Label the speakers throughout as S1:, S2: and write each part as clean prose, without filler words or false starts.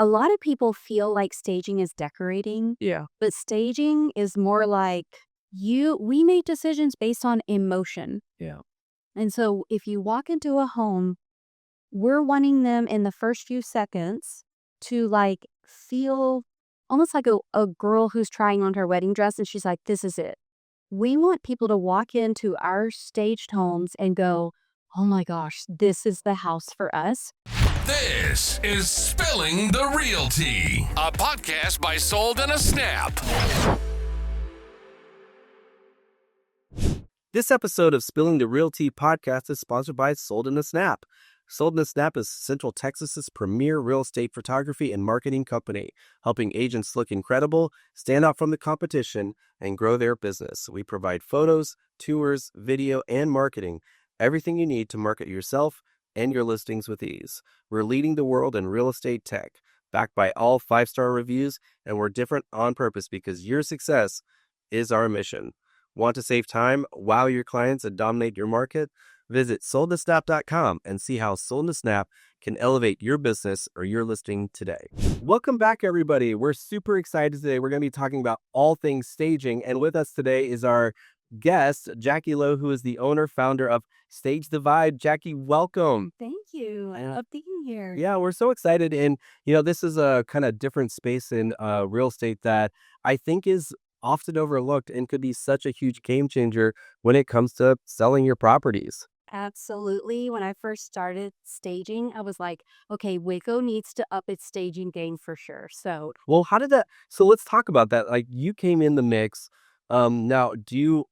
S1: a lot of people feel like staging is decorating,
S2: Yeah.
S1: but staging is more like we make decisions based on emotion.
S2: Yeah.
S1: And so if you walk into a home, we're wanting them in the first few seconds to like feel almost like a girl who's trying on her wedding dress and she's like, this is it. We want people to walk into our staged homes and go, oh my gosh, this is the house for us.
S3: This is Spilling the Real Tea, a podcast by Sold in a Snap.
S2: This episode of Spilling the Real Tea podcast is sponsored by Sold in a Snap. Sold in a Snap is Central Texas's premier real estate photography and marketing company, helping agents look incredible, stand out from the competition, and grow their business. We provide photos, tours, video, and marketing, everything you need to market yourself and your listings with ease. We're leading the world in real estate tech, backed by all 5-star reviews, and we're different on purpose because your success is our mission. Want to save time, wow your clients, and dominate your market? Visit soldasnap.com and see how Sold in a Snap can elevate your business or your listing today. Welcome back, everybody. We're super excited today. We're going to be talking about all things staging. And with us today is our guest, Jackie Lowe, who is the owner, founder of Stage the Vibe. Jackie, welcome.
S1: Thank you. I love being here.
S2: Yeah, we're so excited. And, this is a kind of different space in real estate that I think is often overlooked and could be such a huge game changer when it comes to selling your properties.
S1: Absolutely. When I first started staging, I was like, okay, Waco needs to up its staging game for sure. So,
S2: Well, so let's talk about that. Like you came in the mix. Now,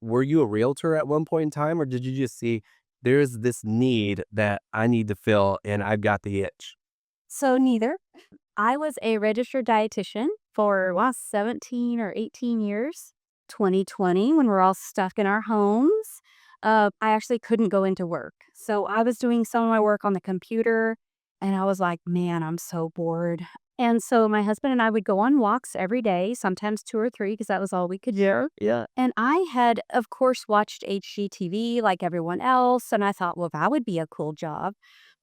S2: were you a realtor at one point in time, or did you just see there's this need that I need to fill and I've got the itch?
S1: so neither. I was a registered dietitian for 17 or 18 years. 2020, when we're all stuck in our homes, I actually couldn't go into work. So I was doing some of my work on the computer and I was like, man, I'm so bored. And so my husband and I would go on walks every day, sometimes 2 or 3, because that was all we could do.
S2: Yeah.
S1: And I had, of course, watched HGTV like everyone else. And I thought, well, that would be a cool job.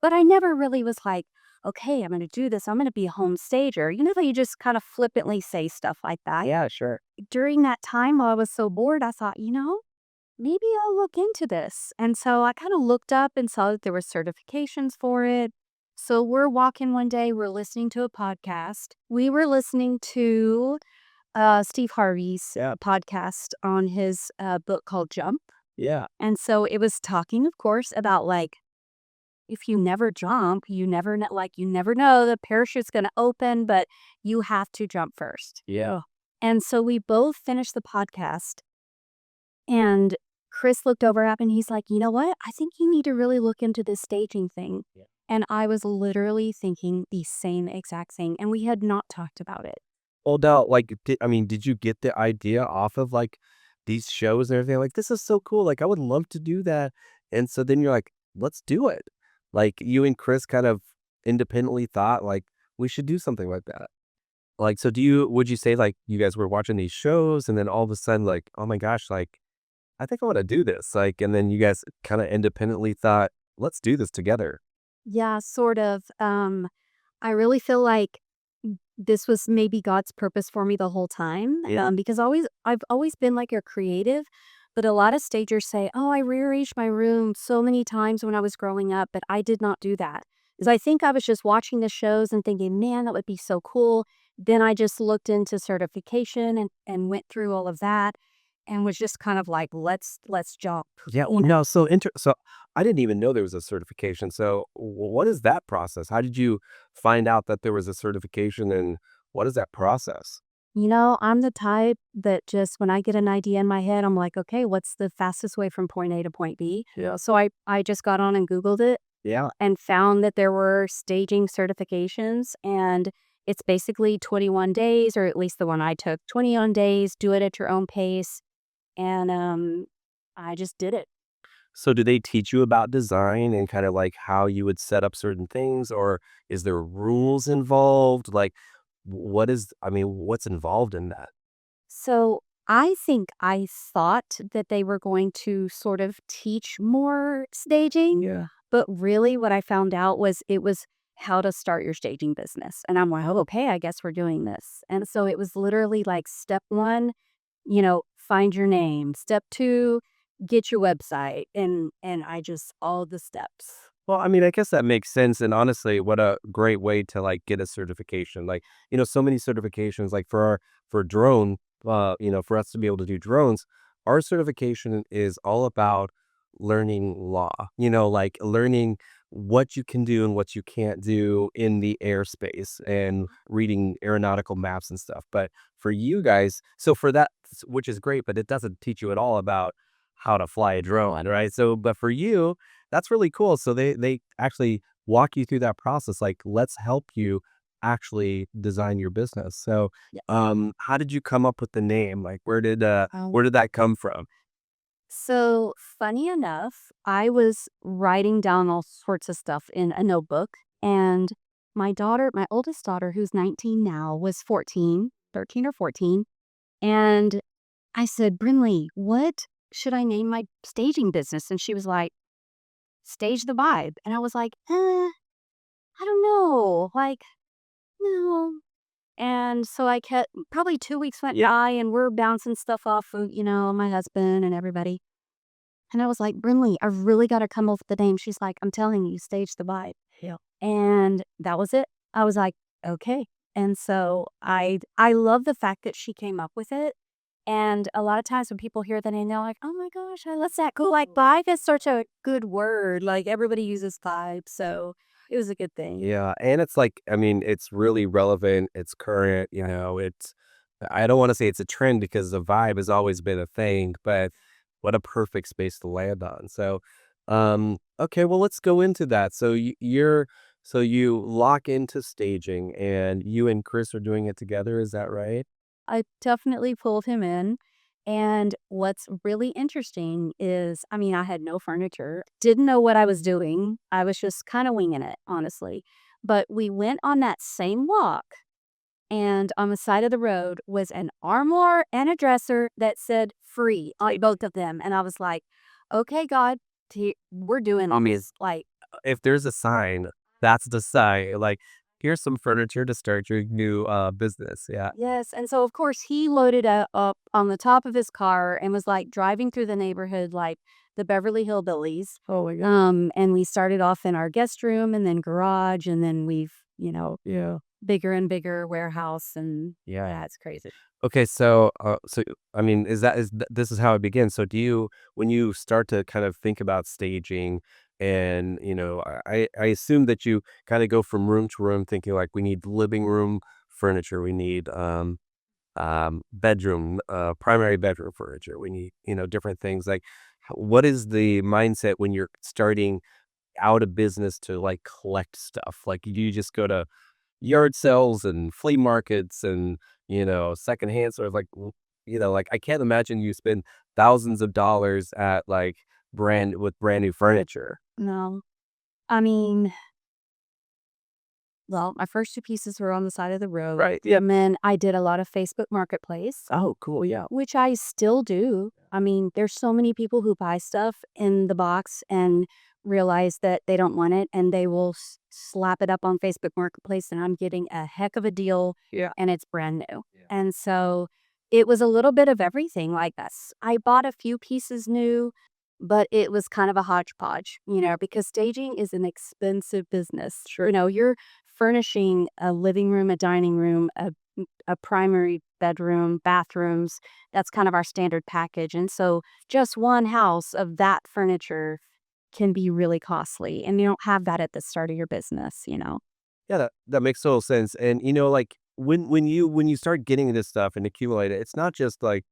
S1: But I never really was like, okay, I'm going to do this. I'm going to be a home stager. You know, how you just kind of flippantly say stuff like that.
S2: Yeah, sure.
S1: During that time while I was so bored, I thought, maybe I'll look into this. And so I kind of looked up and saw that there were certifications for it. So we're walking one day, we're listening to a podcast. We were listening to Steve Harvey's podcast on his book called Jump.
S2: Yeah.
S1: And so it was talking, of course, about like, if you never jump, you never know, you never know the parachute's going to open, but you have to jump first.
S2: Yeah.
S1: And so we both finished the podcast and Chris looked over at me and he's like, you know what? I think you need to really look into this staging thing.
S2: Yeah.
S1: And I was literally thinking the same exact thing. And we had not talked about it.
S2: Well, now, did you get the idea off of like these shows and everything? Like, this is so cool. Like, I would love to do that. And so then you're like, let's do it. Like, you and Chris kind of independently thought, like, we should do something like that. Like, so would you say, like, you guys were watching these shows and then all of a sudden, like, oh my gosh, like, I think I want to do this. Like, and then you guys kind of independently thought, let's do this together.
S1: Yeah, sort of. I really feel like this was maybe God's purpose for me the whole time.
S2: Yeah.
S1: Because I've always been like a creative, but a lot of stagers say, "Oh, I rearranged my room so many times when I was growing up," but I did not do that. Because I think I was just watching the shows and thinking, "Man, that would be so cool." Then I just looked into certification and went through all of that and was just kind of like, let's jump.
S2: Yeah. Well, no. So I didn't even know there was a certification. So what is that process? How did you find out that there was a certification and what is that process?
S1: I'm the type that just when I get an idea in my head, I'm like, okay, what's the fastest way from point A to point B?
S2: Yeah.
S1: So I just got on and Googled it
S2: Yeah.
S1: and found that there were staging certifications. And it's basically 21 days, or at least the one I took, 21 days, do it at your own pace. And I just did it.
S2: So do they teach you about design and kind of like how you would set up certain things, or is there rules involved? Like what's involved in that?
S1: So I think I thought that they were going to sort of teach more staging,
S2: Yeah.
S1: but really what I found out was it was how to start your staging business. And I'm like, oh, okay, I guess we're doing this. And so it was literally like step one, find your name. Step two, get your website. And I just all the steps.
S2: Well, I mean, I guess that makes sense. And honestly, what a great way to like get a certification. Like, so many certifications, like for drone, for us to be able to do drones, our certification is all about learning law, like learning what you can do and what you can't do in the airspace and reading aeronautical maps and stuff. But for you guys, so for that, which is great, but it doesn't teach you at all about how to fly a drone, right? So, but for you, that's really cool. So they actually walk you through that process. Like, let's help you actually design your business. So,
S1: Yeah.
S2: how did you come up with the name? Like, where did that come from?
S1: So funny enough, I was writing down all sorts of stuff in a notebook, and my oldest daughter, who's 19 now, was 14, 13 or 14. And I said, Brinley, what should I name my staging business? And she was like, Stage the Vibe. And I was like, I don't know. Like, no. And so I kept, probably 2 weeks went by, and we're bouncing stuff off of, my husband and everybody. And I was like, Brinley, I really got to come up with the name. She's like, I'm telling you, Stage the Vibe. Yeah. And that was it. I was like, okay. And so I love the fact that she came up with it. And a lot of times when people hear the name, they're like, oh my gosh, that's that cool. Like, vibe is such a good word. Like, everybody uses vibe. So it was a good thing.
S2: Yeah, and it's like, I mean, it's really relevant, it's current, I don't wanna say it's a trend because the vibe has always been a thing, but what a perfect space to land on. So, okay, well, let's go into that. So so you lock into staging and you and Chris are doing it together, is that right?
S1: I definitely pulled him in. And what's really interesting is, I mean, I had no furniture, didn't know what I was doing. I was just kind of winging it, honestly. But we went on that same walk, and on the side of the road was an armoire and a dresser that said free on both of them. And I was like, okay, God, we're doing this. Like,
S2: If there's a sign, that's the sign, like, here's some furniture to start your new, business, yeah.
S1: yes, and so, of course, he loaded up on the top of his car and was, like, driving through the neighborhood like the Beverly Hillbillies. Oh my god. And we started off in our guest room and then garage, and then we've,
S2: Yeah.
S1: bigger and bigger warehouse, and
S2: Yeah.
S1: yeah, it's crazy.
S2: Okay, so I mean, this is how it begins. So do you when you start to kind of think about staging and, I assume that you kind of go from room to room thinking like we need living room furniture, we need bedroom primary bedroom furniture, we need, different things like what is the mindset when you're starting out of business to like collect stuff? Like do you just go to yard sales and flea markets and, secondhand stores, like, like, I can't imagine you spend thousands of dollars at, like, brand new furniture.
S1: No. I mean, well, my first 2 pieces were on the side of the road.
S2: Right, yeah.
S1: And then I did a lot of Facebook Marketplace,
S2: Oh, cool, yeah.
S1: which I still do. I mean, there's so many people who buy stuff in the box and realize that they don't want it, and they will slap it up on Facebook Marketplace, and I'm getting a heck of a deal,
S2: Yeah.
S1: and it's brand new.
S2: Yeah.
S1: And so it was a little bit of everything like this. I bought a few pieces new, but it was kind of a hodgepodge, because staging is an expensive business. Sure. You're furnishing a living room, a dining room, a primary bedroom, bathrooms. That's kind of our standard package. And so just one house of that furniture can be really costly. And you don't have that at the start of your business.
S2: Yeah, that makes total sense, and, like, when you start getting this stuff and accumulate it, it's not just, like,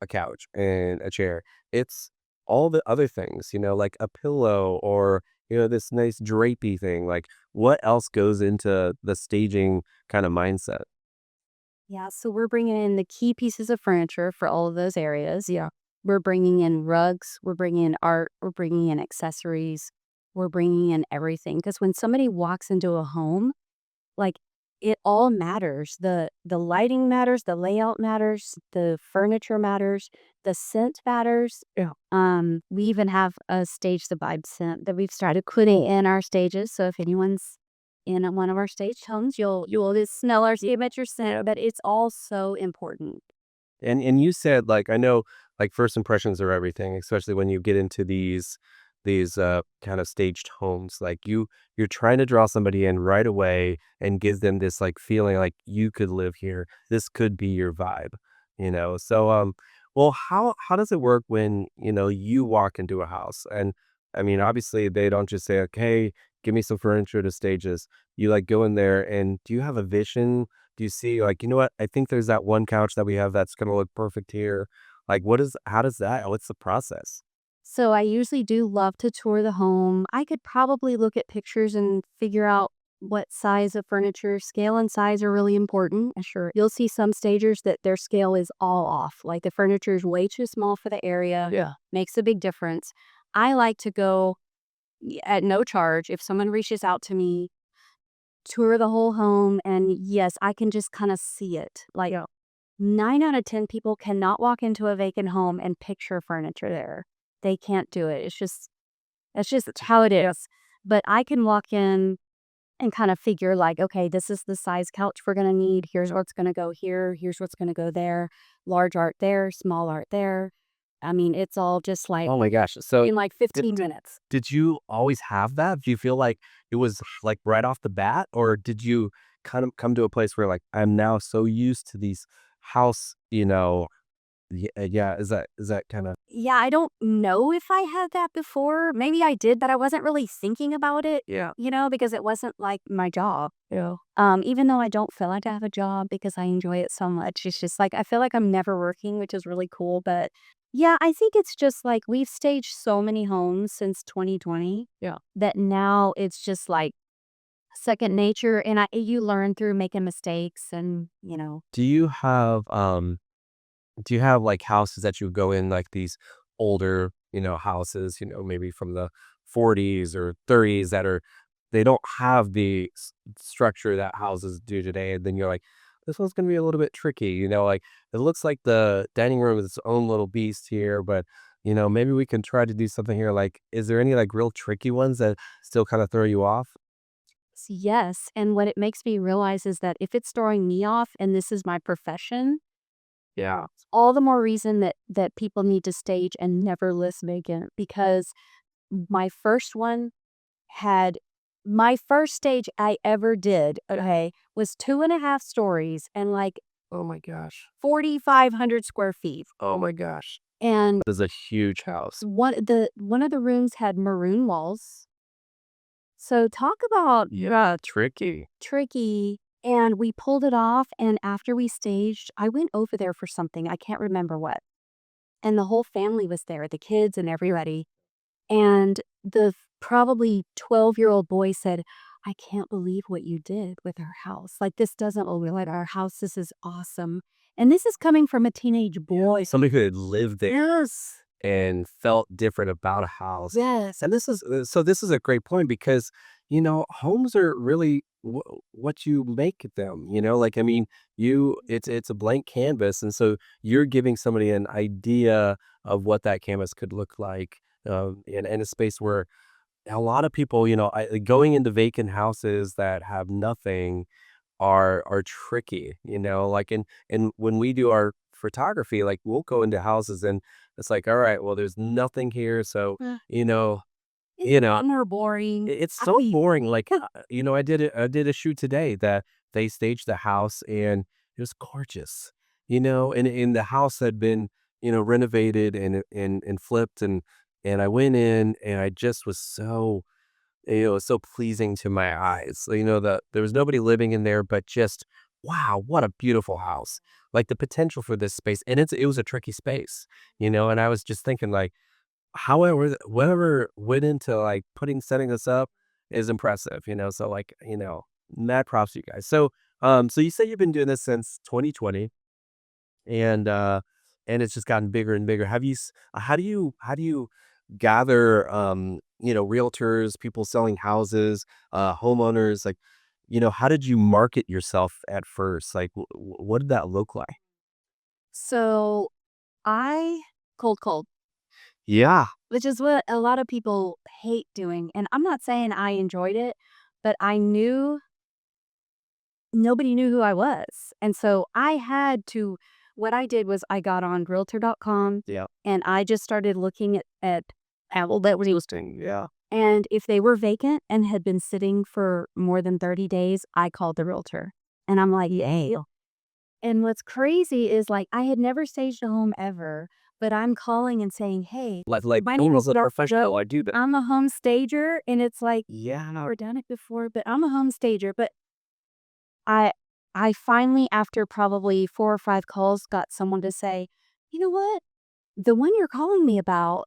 S2: a couch and a chair. It's all the other things, like a pillow or, this nice drapey thing. Like, what else goes into the staging kind of mindset?
S1: Yeah. So we're bringing in the key pieces of furniture for all of those areas. Yeah. We're bringing in rugs, we're bringing in art, we're bringing in accessories, we're bringing in everything. Because when somebody walks into a home, like, it all matters. The lighting matters, the layout matters, the furniture matters, the scent matters.
S2: Yeah.
S1: We even have a Stage the Vibe scent that we've started putting in our stages. So if anyone's in one of our staged homes. You'll just smell our signature scent, but it's all so important.
S2: And you said, like, I know, like, first impressions are everything, especially when you get into these kind of staged homes. Like, you're trying to draw somebody in right away and give them this, like, feeling like you could live here. This could be your vibe, you know? So, well, how does it work when, you walk into a house? And, I mean, obviously, they don't just say, "Okay, give me some furniture to stage this." You, like, go in there, and do you have a vision? Do you see, like, "You know what? I think there's that one couch that we have that's gonna look perfect here." Like, how does that what's the process?
S1: So I usually do love to tour the home. I could probably look at pictures and figure out what size of furniture. Scale and size are really important. Sure. You'll see some stagers that their scale is all off. Like the furniture is way too small for the area. Yeah. Makes a big difference. I like to go at no charge. If someone reaches out to me, tour the whole home, and yes, I can just kind of see it. Like, yeah, 9 out of 10 people cannot walk into a vacant home and picture furniture there. They can't do it. It's just how it is. But I can walk in and kind of figure like, okay, this is the size couch we're gonna need. Here's what's gonna go here. Here's what's gonna go there. Large art there, small art there. I mean, it's all just like
S2: Oh my gosh. So
S1: in like
S2: did
S1: 15 minutes.
S2: did you always have that? Do you feel like it was, like, right off the bat? Or did you kind of come to a place where, like, I'm now so used to these house, yeah, is that kinda
S1: Yeah, I don't know if I had that before. Maybe I did, but I wasn't really thinking about it,
S2: Yeah.
S1: because it wasn't like my job. Yeah. Even though I don't feel like I have a job because I enjoy it so much. It's just like I feel like I'm never working, which is really cool. But yeah, I think it's just like we've staged so many homes since 2020. Yeah. That now it's just like second nature and you learn through making mistakes and.
S2: Do you have, like, houses that you go in, like, these older, houses, maybe from the 40s or 30s that they don't have the structure that houses do today, and then you're like, this one's gonna be a little bit tricky, like, it looks like the dining room is its own little beast here, but, maybe we can try to do something here. Like, is there any, like, real tricky ones that still kind of throw you off?
S1: Yes, and what it makes me realize is that if it's throwing me off and this is my profession,
S2: Yeah.
S1: all the more reason that people need to stage and never list vacant because my first one had my first stage I ever did, okay, was 2.5 stories and like
S2: Oh my gosh.
S1: 4,500 square feet.
S2: Oh my gosh.
S1: And
S2: This is a huge house.
S1: one of the rooms had maroon walls. So talk about
S2: Yeah, tricky.
S1: tricky. And we pulled it off. And after we staged, I went over there for something. I can't remember what. And the whole family was there, the kids and everybody. And the probably 12-year-old boy said, I can't believe what you did with our house. Like, this doesn't look like our house. This is awesome. And this is coming from a teenage boy.
S2: Somebody who had lived there
S1: Yes.
S2: and felt different about a house.
S1: Yes.
S2: And this is a great point because, homes are really what you make them, like, I mean, it's a blank canvas. And so you're giving somebody an idea of what that canvas could look like, in a space where a lot of people, going into vacant houses that have nothing are tricky, like, and when we do our photography, like, we'll go into houses and it's like, all right, well, there's nothing here. So,
S1: Uh,
S2: you know,
S1: It's
S2: you know,
S1: more boring.
S2: it's so boring. Like, I did a shoot today that they staged the house and it was gorgeous, and the house had been, renovated and flipped, and I went in and I just was so pleasing to my eyes. So, that there was nobody living in there, but just wow, what a beautiful house. Like, the potential for this space, and it was a tricky space, and I was just thinking, like, however, whatever went into, like, setting this up is impressive, so, like, mad props to you guys. So you say you've been doing this since 2020, and it's just gotten bigger and bigger. How do you gather, realtors, people selling houses, homeowners, like, how did you market yourself at first? Like, what did that look like?
S1: So I cold,
S2: Yeah.
S1: which is what a lot of people hate doing. And I'm not saying I enjoyed it, but I knew nobody knew who I was. And so I had to, what I did was I got on realtor.com
S2: Yeah.
S1: and I just started looking at how that was
S2: Listing. Yeah.
S1: and if they were vacant and had been sitting for more than 30 days, I called the realtor. And I'm like, yay. And what's crazy is like I had never staged a home ever, but I'm calling and saying, hey,
S2: Like
S1: my name is
S2: a
S1: Dr.
S2: professional. I do that.
S1: I'm a home stager. And it's like,
S2: Yeah.
S1: never done it before, but I'm a home stager. But I I finally, after probably 4 or 5 calls, got someone to say, "You know what? The one you're calling me about,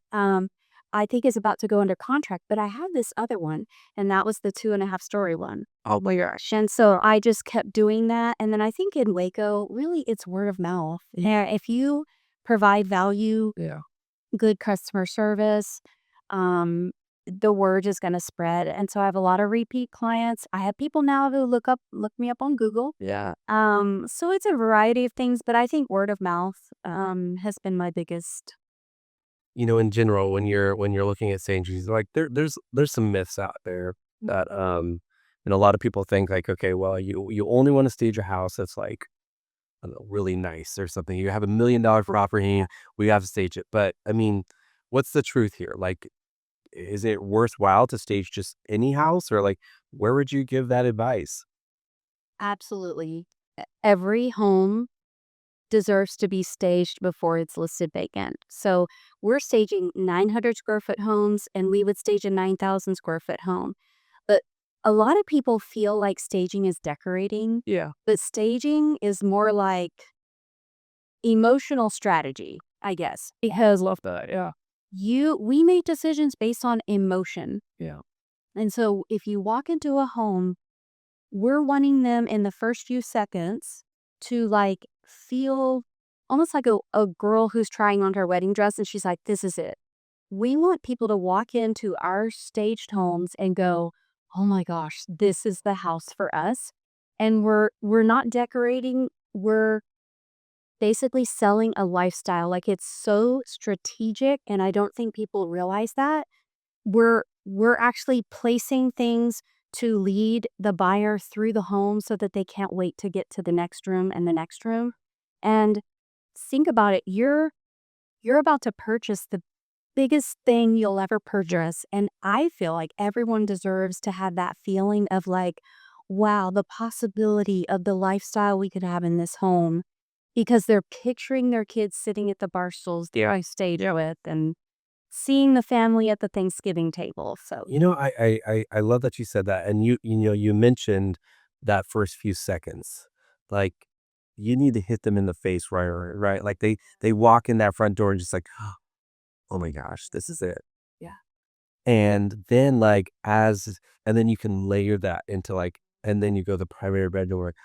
S1: I think is about to go under contract, but I have this other one." And that was the 2.5-story one.
S2: Oh my gosh.
S1: And so I just kept doing that. And then I think in Waco, really, it's word of mouth. Yeah, if you provide value,
S2: Yeah.
S1: good customer service, um, the word is gonna spread, and so I have a lot of repeat clients. I have people now who look me up on Google.
S2: Yeah.
S1: So it's a variety of things, but I think word of mouth, has been my biggest.
S2: In general, when you're looking at stages, like there's some myths out there that and a lot of people think like, okay, well, you only want to stage a house that's like, I don't know, really nice or something. You have $1 million property, we have to stage it. But I mean, what's the truth here? Like, is it worthwhile to stage just any house, or like, where would you give that advice?
S1: Absolutely. Every home deserves to be staged before it's listed vacant. So we're staging 900 square foot homes, and we would stage a 9,000 square foot home. But a lot of people feel like staging is decorating,
S2: Yeah.
S1: but staging is more like emotional strategy, I guess, because
S2: Love that. Yeah.
S1: we make decisions based on emotion.
S2: Yeah.
S1: And so if you walk into a home, we're wanting them in the first few seconds to like feel almost like a girl who's trying on her wedding dress and she's like, this is it. We want people to walk into our staged homes and go, oh my gosh, this is the house for us. And we're not decorating, we're basically selling a lifestyle. Like it's so strategic, and I don't think people realize that. We're actually placing things to lead the buyer through the home so that they can't wait to get to the next room and the next room. And think about it, you're about to purchase the biggest thing you'll ever purchase, and I feel like everyone deserves to have that feeling of like, wow, the possibility of the lifestyle we could have in this home because they're picturing their kids sitting at the bar stools that I stayed with and seeing the family at the Thanksgiving table. So
S2: I love that you said that, and you mentioned that first few seconds, like you need to hit them in the face, right. Like they walk in that front door and just like, oh my gosh, this is it.
S1: yeah.
S2: And then and then you can layer that into like, and then you go to the primary bedroom, like,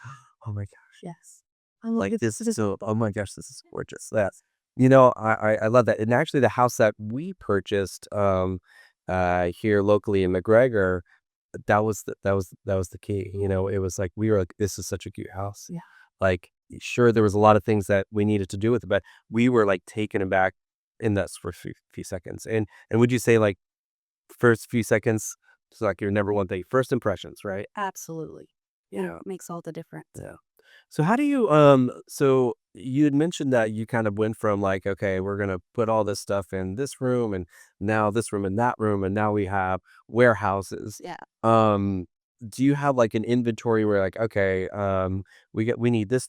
S2: oh my gosh,
S1: Yes.
S2: like this is so, oh my gosh, this is gorgeous. I love that. And actually the house that we purchased here locally in McGregor, that was the key. It was like we were like, this is such a cute house.
S1: Yeah.
S2: Like, sure, there was a lot of things that we needed to do with it, but we were like taken aback in that first few seconds. And would you say like first few seconds, it's like your number one thing, first impressions, right?
S1: Absolutely. Yeah,
S2: Yeah.
S1: makes all the difference.
S2: Yeah. So how do you so you had mentioned that you kind of went from like, okay, we're gonna put all this stuff in this room and now this room and that room and now we have warehouses.
S1: Yeah.
S2: Um do you have like an inventory where like, okay, we need this,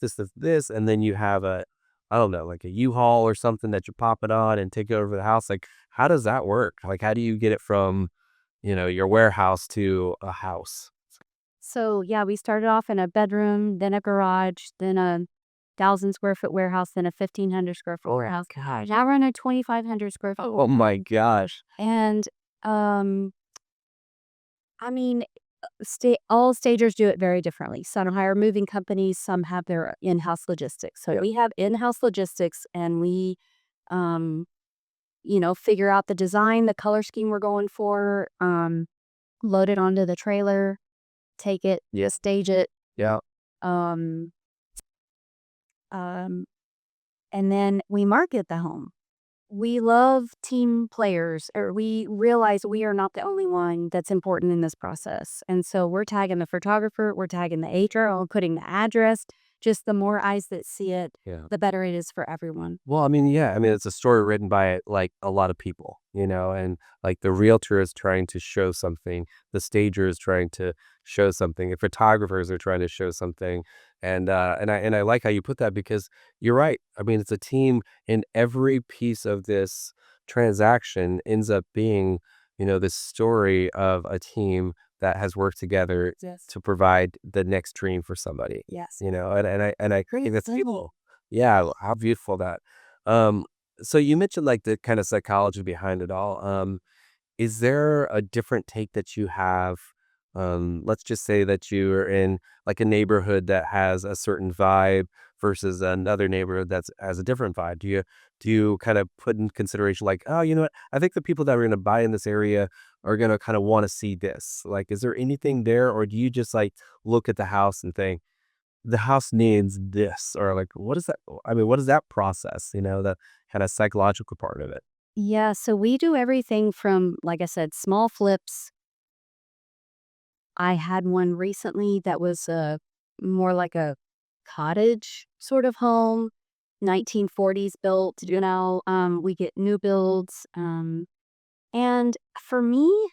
S2: and then you have a, I don't know, like a U-Haul or something that you pop it on and take it over the house? Like, how does that work? Like, how do you get it from, your warehouse to a house?
S1: So, yeah, we started off in a bedroom, then a garage, then a 1,000 square foot warehouse, then a 1,500 square foot warehouse.
S2: Gosh.
S1: Now we're in a 2,500 square foot.
S2: Oh my gosh.
S1: And, I mean, all stagers do it very differently. Some hire moving companies, some have their in-house logistics. So
S2: Yeah.
S1: we have in-house logistics, and we, um, figure out the design, the color scheme we're going for, load it onto the trailer, take it,
S2: Yeah.
S1: stage it,
S2: Yeah.
S1: um, um, and then we market the home. we love team players, or we realize we are not the only one that's important in this process. And so we're tagging the photographer, we're tagging the HR, we're putting the address. Just the more eyes that see it,
S2: Yeah.
S1: the better it is for everyone.
S2: Well, I mean, yeah, I mean, it's a story written by like a lot of people, and like the realtor is trying to show something, the stager is trying to show something, the photographers are trying to show something, and I like how you put that because you're right. I mean, it's a team, and every piece of this transaction ends up being, this story of a team that has worked together
S1: Yes.
S2: to provide the next dream for somebody.
S1: Yes.
S2: And I
S1: Great
S2: think that's
S1: example.
S2: yeah, how beautiful that. Um, so you mentioned like the kind of psychology behind it all. Is there a different take that you have? Let's just say that you are in like a neighborhood that has a certain vibe versus another neighborhood that's has a different vibe. Do you kind of put in consideration like, oh, you know what? I think the people that are going to buy in this area are going to kind of want to see this. Like, is there anything there, or do you just like look at the house and think? The house needs this, or like, what is that? I mean, what is that process, the kind of psychological part of it?
S1: Yeah, so we do everything from, like I said, small flips. I had one recently that was more like a cottage sort of home, 1940s built. We get new builds. And for me,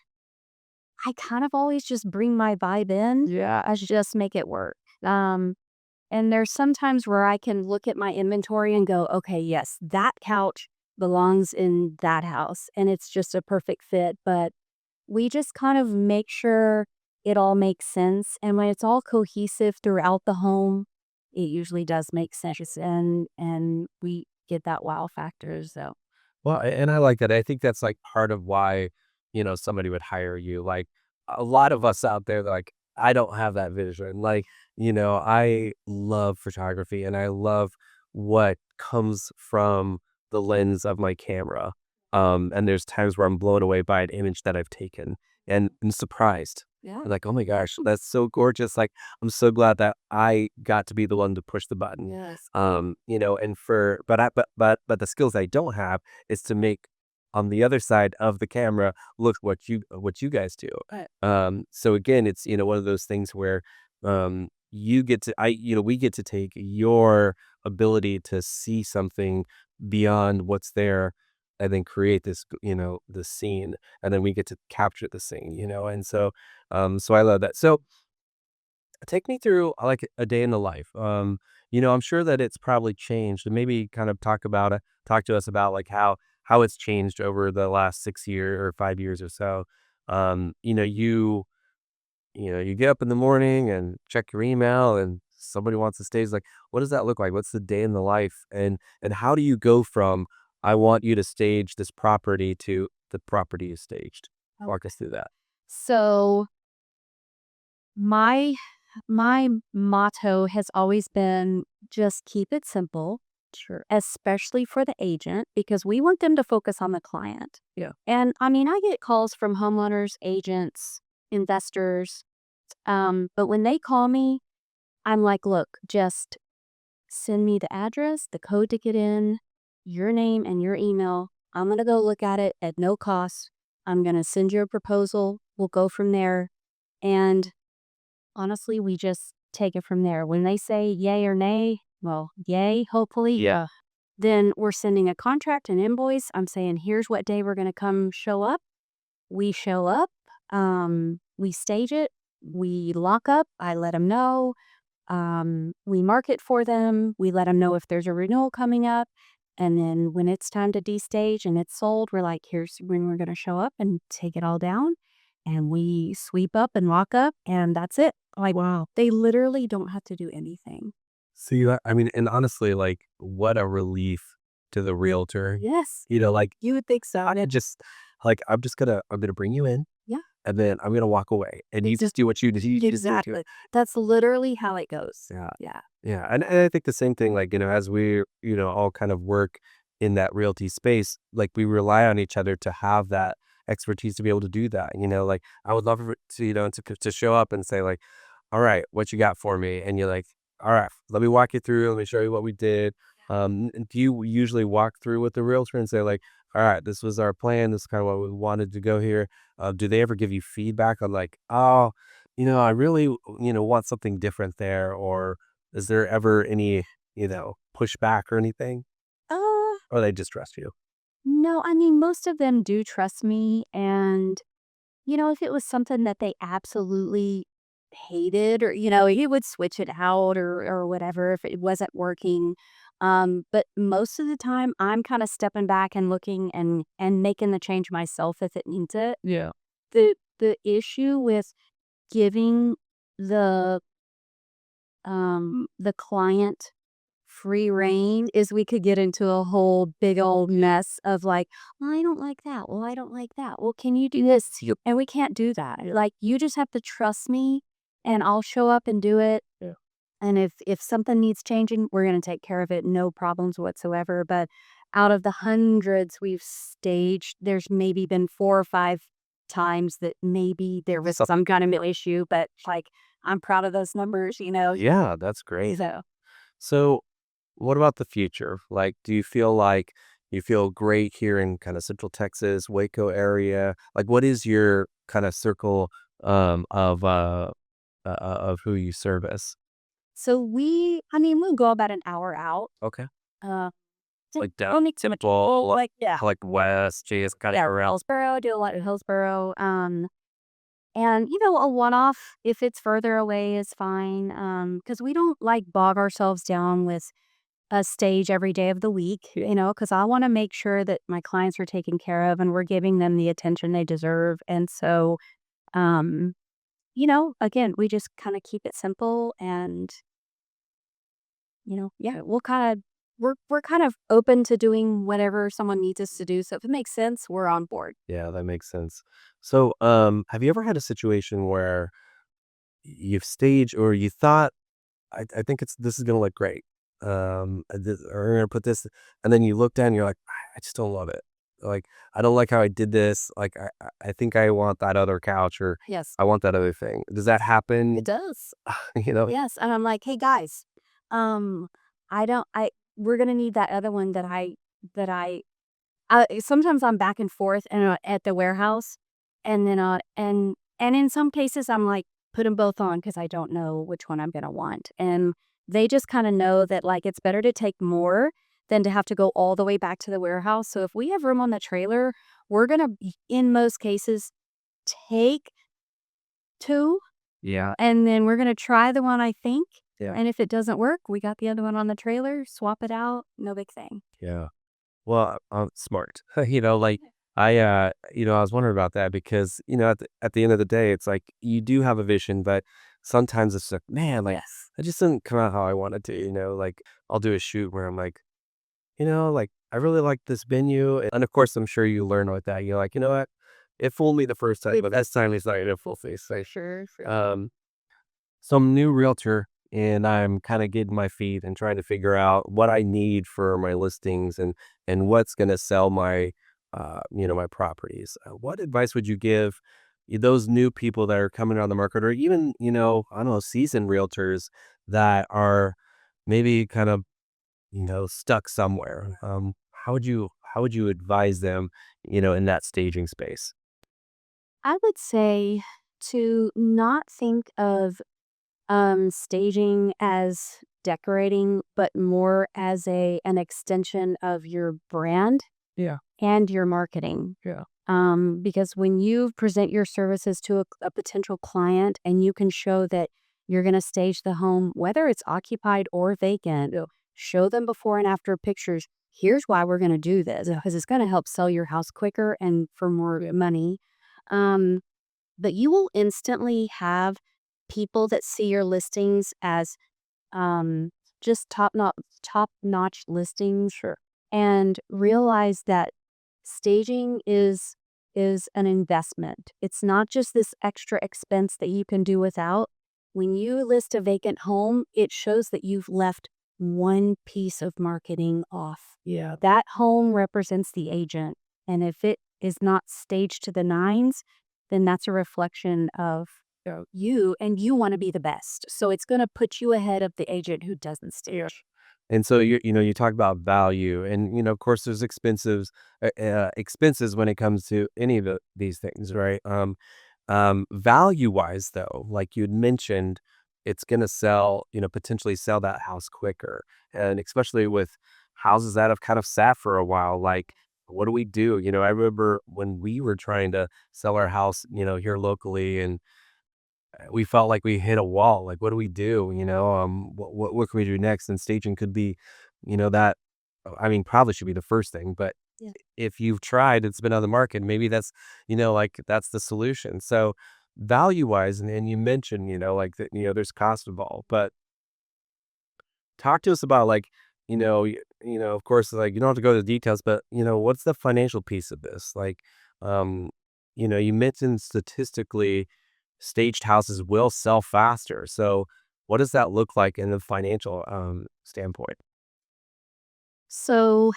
S1: I kind of always just bring my vibe in. Yeah. I just make it work. And there's sometimes where I can look at my inventory and go, okay, yes, that couch belongs in that house. And it's just a perfect fit. But we just kind of make sure it all makes sense, and when it's all cohesive throughout the home, it usually does make sense, and we get that wow factor, so
S2: Well, and I like that. I think that's like part of why, somebody would hire you. Like a lot of us out there, like, I don't have that vision. Like, I love photography and I love what comes from the lens of my camera. And there's times where I'm blown away by an image that I've taken and I'm surprised.
S1: yeah.
S2: I'm like, oh my gosh, that's so gorgeous. Like, I'm so glad that I got to be the one to push the button.
S1: Yes.
S2: And for but the skills I don't have is to make on the other side of the camera look what you guys do.
S1: Right.
S2: So again, it's one of those things where you get to we get to take your ability to see something beyond what's there and then create this the scene, and then we get to capture the scene, and so I love that. So take me through like a day in the life. I'm sure that it's probably changed, and maybe kind of talk to us about like how it's changed over the last 6 year or 5 years or so. You get up in the morning and check your email, and somebody wants to stage. Like, what does that look like? What's the day in the life, and how do you go from I want you to stage this property to the property is staged? Walk us through that.
S1: So, my my motto has always been just keep it simple. Sure. Especially for the agent, because we want them to focus on the client.
S2: Yeah.
S1: And I mean, I get calls from homeowners, agents, investors. But when they call me, I'm like, look, just send me the address, the code to get in, your name, and your email. I'm going to go look at it at no cost. I'm going to send you a proposal. We'll go from there. And honestly, we just take it from there. When they say yay or nay, well, yay, hopefully. Yeah. Then we're sending a contract, an invoice. I'm saying, here's what day we're going to come show up. We show up. We stage it. We lock up. I let them know. We mark it for them. We let them know if there's a renewal coming up. And then when it's time to destage and it's sold, we're like, here's when we're going to show up and take it all down. And we sweep up and lock up, and that's it. Like, wow. They literally don't have to do anything.
S2: See, I mean, and honestly, like, what a relief to the realtor.
S1: Yes.
S2: Like,
S1: You would think so.
S2: I could just, like, I'm gonna bring you in,
S1: Yeah.
S2: and then I'm gonna walk away, and you just do what you do. You just do
S1: Exactly.
S2: it.
S1: That's literally how it goes.
S2: Yeah,
S1: Yeah.
S2: yeah, and I think the same thing, like, as we, all kind of work in that realty space, like, we rely on each other to have that expertise to be able to do that. Like, I would love for it to, to show up and say, like, all right, what you got for me? And you're like, all right, let me walk you through. Let me show you what we did. Do you usually walk through with the realtor and say like, all right, this was our plan. This is kind of what we wanted to go here. Do they ever give you feedback on like, oh, I really, want something different there, or is there ever any, pushback or anything,
S1: Uh,
S2: or they just trust you?
S1: no, I mean, most of them do trust me. And, if it was something that they absolutely hated or, he would switch it out or whatever if it wasn't working. But most of the time, I'm kind of stepping back and looking and making the change myself if it needs it.
S2: Yeah.
S1: The issue with giving the the client free reign is we could get into a whole big old mess of like, well, I don't like that. Well, I don't like that. Well, can you do this?
S2: Yep.
S1: And we can't do that. Like, you just have to trust me and I'll show up and do it.
S2: Yeah.
S1: And if something needs changing, we're going to take care of it. No problems whatsoever. But out of the hundreds we've staged, there's maybe been 4 or 5 times that maybe there was some kind of issue, but like, I'm proud of those numbers.
S2: Yeah, that's great.
S1: So
S2: So, what about the future? Like, do you feel like you feel great here in kind of Central Texas, Waco area? Like, what is your kind of circle of who you service?
S1: I mean, we'll go about an hour out.
S2: Okay.
S1: Uh,
S2: Like down
S1: only
S2: Temple,
S1: like, yeah,
S2: like West, geez, kind of
S1: yeah,
S2: around.
S1: Hillsboro, do a lot in Hillsboro. And a one-off if it's further away is fine. Because we don't like bog ourselves down with a stage every day of the week. Because I want to make sure that my clients are taken care of and we're giving them the attention they deserve. And so, um, again, we just kind of keep it simple and yeah, we're kind of open to doing whatever someone needs us to do. So if it makes sense, we're on board.
S2: Yeah, that makes sense. So, have you ever had a situation where you've staged or you thought, I think this is gonna look great. Or I'm gonna put this, and then you look down and you're like, I just don't love it. Like, I don't like how I did this. Like, I think I want that other couch, or
S1: Yes,
S2: I want that other thing. Does that
S1: it
S2: happen?
S1: does.
S2: You know?
S1: Yes, and I'm like, hey guys, um, I don't. I we're gonna need that other one that I. Sometimes I'm back and forth and at the warehouse, and then and in some cases I'm like, put them both on because I don't know which one I'm gonna want, and they just kind of know that like it's better to take more than to have to go all the way back to the warehouse. So if we have room on the trailer, we're gonna in most cases take two,
S2: Yeah.
S1: and then we're gonna try the one I think.
S2: Yeah.
S1: And if it doesn't work, we got the other one on the trailer. Swap it out. No big thing.
S2: Yeah. Well, smart. Like I was wondering about that because, at the end of the day, it's like you do have a vision, but sometimes it's like, man, like
S1: Yes.
S2: it just didn't come out how I wanted to. Like I'll do a shoot where I'm like, like I really like this venue. And of course, I'm sure you learn with that. You're like, you know what? It fooled me the first time, but this time it's not gonna fool me. So,
S1: Sure. Sure.
S2: um, so I'm a new realtor and I'm kind of getting my feet and trying to figure out what I need for my listings and what's going to sell my properties. What advice would you give those new people that are coming on the market or even, I don't know, seasoned realtors that are maybe kind of, stuck somewhere? How would you advise them, in that staging space?
S1: I would say to not think of staging as decorating, but more as an extension of your brand
S2: Yeah.
S1: and your marketing.
S2: Yeah.
S1: Because when you present your services to a potential client and you can show that you're going to stage the home, whether it's occupied or vacant, show them before and after pictures. Here's why we're going to do this because it's going to help sell your house quicker and for more money. Um, but you will instantly have people that see your listings as um, just top notch listings.
S2: Sure.
S1: And realize that staging is an investment. It's not just this extra expense that you can do without. When you list a vacant home, it shows that you've left one piece of marketing off.
S2: Yeah.
S1: That home represents the agent. And if it is not staged to the nines, then that's a reflection of you and you want to be the best. So it's going to put you ahead of the agent who doesn't stage.
S2: And so you talk about value, and of course there's expenses when it comes to any of these things, right? Value wise though, like you'd mentioned, it's gonna sell, potentially sell that house quicker, and especially with houses that have kind of sat for a while. Like, what do we do? I remember when we were trying to sell our house, here locally, and we felt like we hit a wall. Like, what do we do? What can we do next? And staging could be, that. I mean, probably should be the first thing, but
S1: Yeah.
S2: if you've tried, it's been on the market, maybe that's, like that's the solution. So value wise, and you mentioned, like that, there's cost involved, but talk to us about like, of course, like you don't have to go to the details, but what's the financial piece of this? Like, um, you mentioned statistically staged houses will sell faster. So what does that look like in the financial standpoint?
S1: So,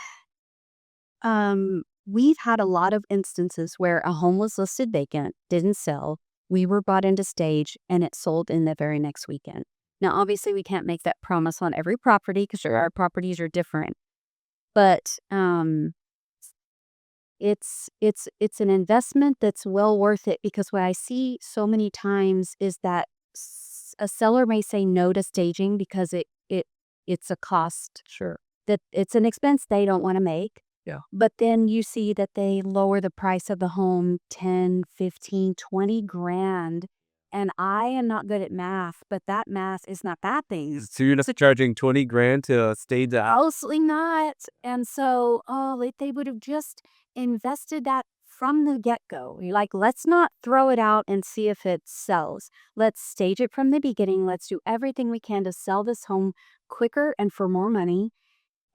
S1: we've had a lot of instances where a home was listed vacant, didn't sell. We were brought into stage and it sold in the very next weekend. Now, obviously, we can't make that promise on every property because our properties are different. But it's an investment that's well worth it because what I see so many times is that a seller may say no to staging because it's a cost.
S2: Sure.
S1: That it's an expense they don't wanna make,
S2: Yeah.
S1: but then you see that they lower the price of the home 10, 15, 20 grand, and I am not good at math, but that math is not bad things.
S2: So you're not charging 20 grand to stage the house?
S1: Mostly not, and so, oh, they would have just invested that from the get-go. You're like, "Let's not throw it out and see if it sells. Let's stage it from the beginning. Let's do everything we can to sell this home quicker and for more money,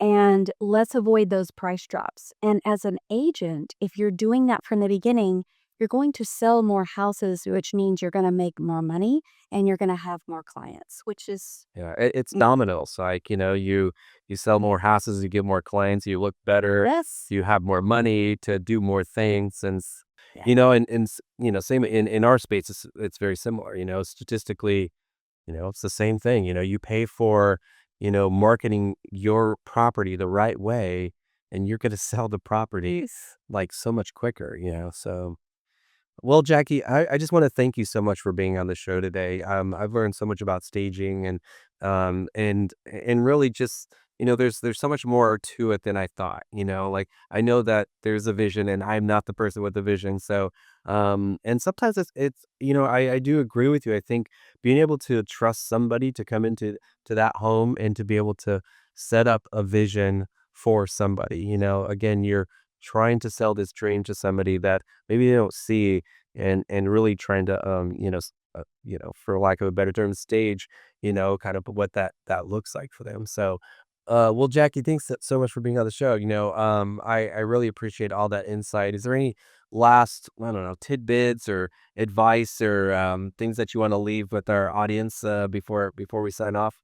S1: and let's avoid those price drops." And as an agent, if you're doing that from the beginning, you're going to sell more houses, which means you're gonna make more money and you're gonna have more clients, which is
S2: Yeah, it's dominoes. Like, you sell more houses, you get more clients, you look better,
S1: yes.
S2: you have more money to do more things, and
S1: Yeah.
S2: same in our space. It's very similar. Statistically, it's the same thing. You pay for marketing your property the right way, and you're going to sell the property like so much quicker. So. Well, Jackie, I just want to thank you so much for being on the show today. I've learned so much about staging, and really just there's so much more to it than I thought. Like I know that there's a vision, and I'm not the person with the vision. So, and sometimes I do agree with you. I think being able to trust somebody to come into that home and to be able to set up a vision for somebody. Again, you're trying to sell this dream to somebody that maybe they don't see, and really trying to for lack of a better term, stage kind of what that looks like for them. So well, Jackie, thanks so much for being on the show. I really appreciate all that insight. Is there any last, I don't know, tidbits or advice or things that you want to leave with our audience before we sign off?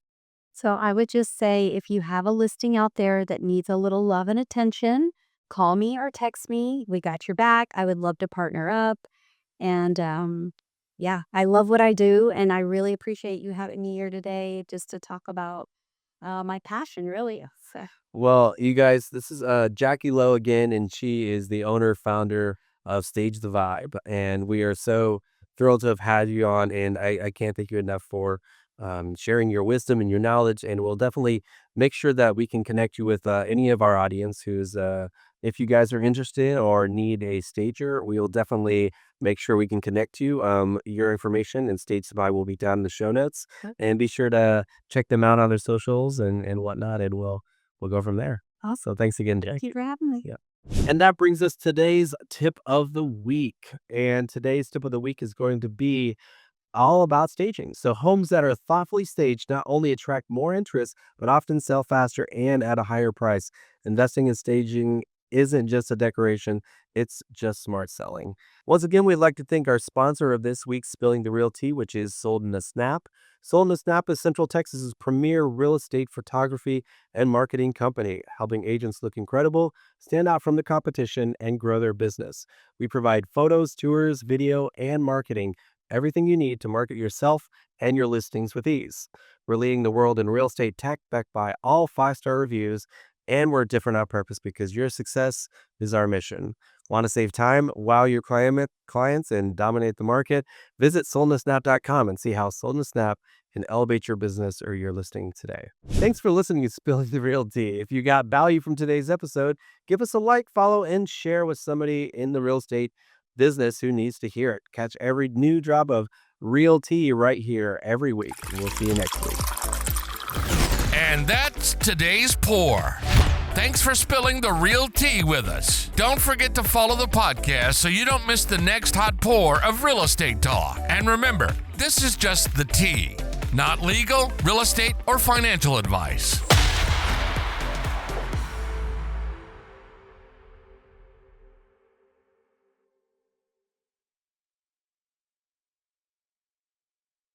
S1: So I would just say if you have a listing out there that needs a little love and attention, call me or text me. We got your back. I would love to partner up. And yeah, I love what I do. And I really appreciate you having me here today just to talk about my passion, really. So,
S2: Well, you guys, this is Jackie Lowe again, and she is the owner founder of Stage the Vibe, and we are so thrilled to have had you on. And I can't thank you enough for sharing your wisdom and your knowledge. And we'll definitely make sure that we can connect you with any of our audience who's, if you guys are interested or need a stager, we will definitely make sure we can connect you. Your information and Stage the Vibe will be down in the show notes,
S1: okay.
S2: and be sure to check them out on their socials and whatnot, and we'll go from there.
S1: Awesome.
S2: So thanks again,
S1: Thank you
S2: Jackie.
S1: for having me.
S2: Yeah. And that brings us today's tip of the week. And today's tip of the week is going to be all about staging. So homes that are thoughtfully staged not only attract more interest, but often sell faster and at a higher price. Investing in staging isn't just a decoration, it's just smart selling. Once again, we'd like to thank our sponsor of this week's Spilling the Real Tea, which is Sold in a Snap. Sold in a Snap is Central Texas's premier real estate photography and marketing company, helping agents look incredible, stand out from the competition, and grow their business. We provide photos, tours, video, and marketing, everything you need to market yourself and your listings with ease. We're leading the world in real estate tech, backed by all 5-star reviews, and we're different on purpose because your success is our mission. Want to save time, wow your clients, and dominate the market? Visit soldinasnap.com and see how Sold in a Snap can elevate your business or your listing today. Thanks for listening to Spilling the Real Tea. If you got value from today's episode, give us a like, follow, and share with somebody in the real estate business who needs to hear it. Catch every new drop of real tea right here every week. And we'll see you next week.
S3: And that's today's pour. Thanks for spilling the real tea with us. Don't forget to follow the podcast so you don't miss the next hot pour of real estate talk. And remember, this is just the tea, not legal, real estate, or financial advice.